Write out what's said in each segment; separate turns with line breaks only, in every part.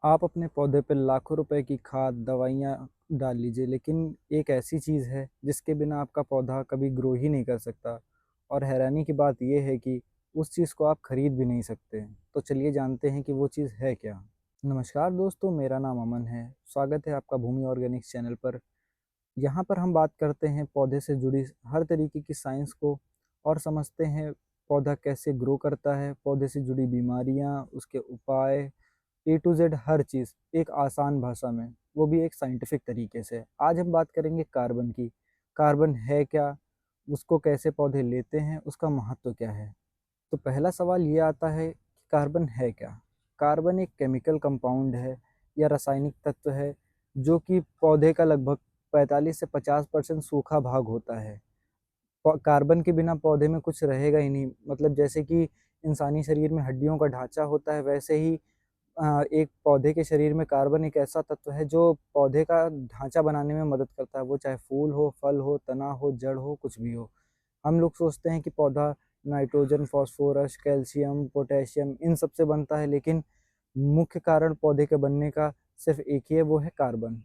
आप अपने पौधे पे लाखों रुपए की खाद, दवाइयाँ डाल लीजिए, लेकिन एक ऐसी चीज़ है जिसके बिना आपका पौधा कभी ग्रो ही नहीं कर सकता और हैरानी की बात ये है कि उस चीज़ को आप खरीद भी नहीं सकते। तो चलिए जानते हैं कि वो चीज़ है क्या? नमस्कार दोस्तों, मेरा नाम अमन है। स्वागत है आपका भूमि ऑर्गेनिक्स चैनल पर। यहाँ पर हम बात करते हैं पौधे से जुड़ी हर तरीके की साइंस को और समझते हैं पौधा कैसे ग्रो करता है, पौधे से जुड़ी बीमारियाँ, उसके उपाय ए टू ज़ेड हर चीज़ एक आसान भाषा में, वो भी एक साइंटिफिक तरीके से। आज हम बात करेंगे कार्बन की। कार्बन है क्या? उसको कैसे पौधे लेते हैं? उसका महत्व क्या है? तो पहला सवाल ये आता है कि कार्बन है क्या? कार्बन एक केमिकल कंपाउंड है या रासायनिक तत्व है जो कि पौधे का लगभग 45 से 50% सूखा भाग होता है। कार्बन के बिना पौधे में कुछ रहेगा ही नहीं। मतलब जैसे कि इंसानी शरीर में हड्डियों का ढांचा होता है, वैसे ही एक पौधे के शरीर में कार्बन एक ऐसा तत्व है जो पौधे का ढांचा बनाने में मदद करता है। वो चाहे फूल हो, फल हो, तना हो, जड़ हो, कुछ भी हो। हम लोग सोचते हैं कि पौधा नाइट्रोजन, फास्फोरस, कैल्शियम, पोटेशियम इन सब से बनता है, लेकिन मुख्य कारण पौधे के बनने का सिर्फ एक ही है, वो है कार्बन।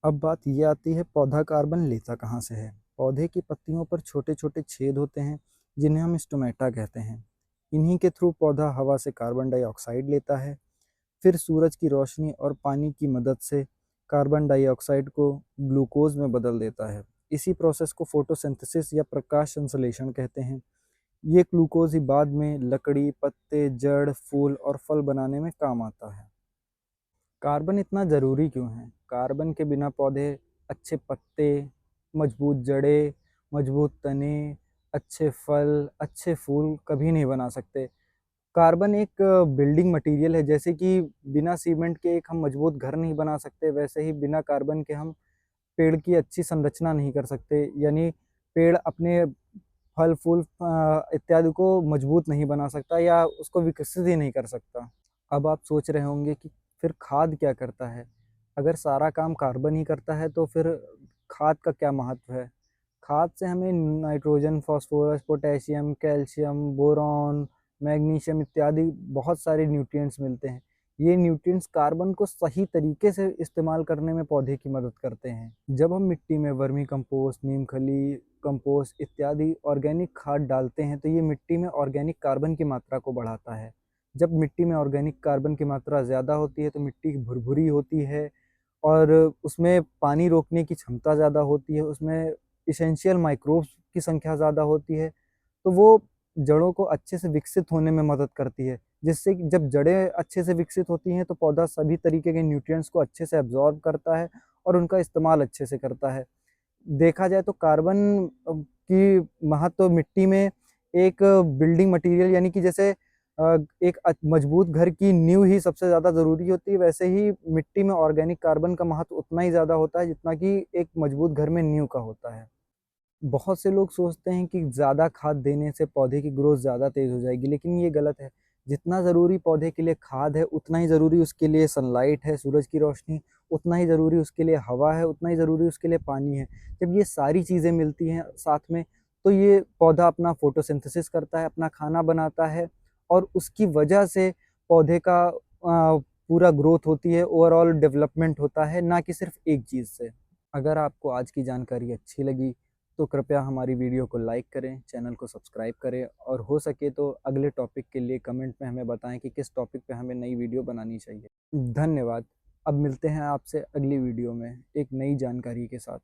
अब बात ये आती है पौधा कार्बन लेता कहाँ से है? पौधे की पत्तियों पर छोटे-छोटे छेद होते हैं जिन्हें हम स्टोमेटा कहते हैं। इन्हीं के थ्रू पौधा हवा से कार्बन डाइऑक्साइड लेता है, फिर सूरज की रोशनी और पानी की मदद से कार्बन डाइऑक्साइड को ग्लूकोज में बदल देता है। इसी प्रोसेस को फोटोसिंथेसिस या प्रकाश संश्लेषण कहते हैं। ये ग्लूकोज ही बाद में लकड़ी, पत्ते, जड़, फूल और फल बनाने में काम आता है। कार्बन इतना ज़रूरी क्यों है? कार्बन के बिना पौधे अच्छे पत्ते, मजबूत जड़ें, मजबूत तने, अच्छे फल, अच्छे फूल कभी नहीं बना सकते। कार्बन एक बिल्डिंग मटेरियल है। जैसे कि बिना सीमेंट के एक हम मजबूत घर नहीं बना सकते, वैसे ही बिना कार्बन के हम पेड़ की अच्छी संरचना नहीं कर सकते। यानी पेड़ अपने फल फूल इत्यादि को मजबूत नहीं बना सकता या उसको विकसित ही नहीं कर सकता। अब आप सोच रहे होंगे कि फिर खाद क्या करता है? अगर सारा काम कार्बन ही करता है तो फिर खाद का क्या महत्व है? खाद से हमें nitrogen, phosphorus, potassium, calcium, boron, magnesium इत्यादि बहुत सारे न्यूट्रिएंट्स मिलते हैं। ये न्यूट्रिएंट्स कार्बन को सही तरीके से इस्तेमाल करने में पौधे की मदद करते हैं। जब हम मिट्टी में वर्मी कंपोस्ट, नीम खली कंपोस्ट इत्यादि ऑर्गेनिक खाद डालते हैं तो ये मिट्टी में ऑर्गेनिक कार्बन की मात्रा को बढ़ाता है। जब मिट्टी में ऑर्गेनिक कार्बन की मात्रा ज़्यादा होती है तो मिट्टी भुरभुरी होती है और उसमें पानी रोकने की क्षमता ज़्यादा होती है, उसमें एसेंशियल माइक्रोब्स की संख्या ज़्यादा होती है, तो वो जड़ों को अच्छे से विकसित होने में मदद करती है। जिससे कि जब जड़ें अच्छे से विकसित होती हैं तो पौधा सभी तरीके के न्यूट्रिएंट्स को अच्छे से एब्ज़ॉर्ब करता है और उनका इस्तेमाल अच्छे से करता है। देखा जाए तो कार्बन की महत्व मिट्टी में एक बिल्डिंग मटेरियल यानी कि जैसे एक मजबूत घर की नींव ही सबसे ज़्यादा ज़रूरी होती है, वैसे ही मिट्टी में ऑर्गेनिक कार्बन का महत्व उतना ही ज़्यादा होता है जितना कि एक मजबूत घर में नींव का होता है। बहुत से लोग सोचते हैं कि ज़्यादा खाद देने से पौधे की ग्रोथ ज़्यादा तेज़ हो जाएगी, लेकिन ये गलत है। जितना ज़रूरी पौधे के लिए खाद है, उतना ही ज़रूरी उसके लिए सनलाइट है, सूरज की रोशनी, उतना ही ज़रूरी उसके लिए हवा है, उतना ही ज़रूरी उसके लिए पानी है। जब ये सारी चीज़ें मिलती हैं साथ में, तो ये पौधा अपना फोटोसिंथेसिस करता है, अपना खाना बनाता है और उसकी वजह से पौधे का पूरा ग्रोथ होती है, ओवरऑल डेवलपमेंट होता है, ना कि सिर्फ़ एक चीज़ से। अगर आपको आज की जानकारी अच्छी लगी तो कृपया हमारी वीडियो को लाइक करें, चैनल को सब्सक्राइब करें और हो सके तो अगले टॉपिक के लिए कमेंट में हमें बताएं कि किस टॉपिक पे हमें नई वीडियो बनानी चाहिए। धन्यवाद। अब मिलते हैं आपसे अगली वीडियो में एक नई जानकारी के साथ।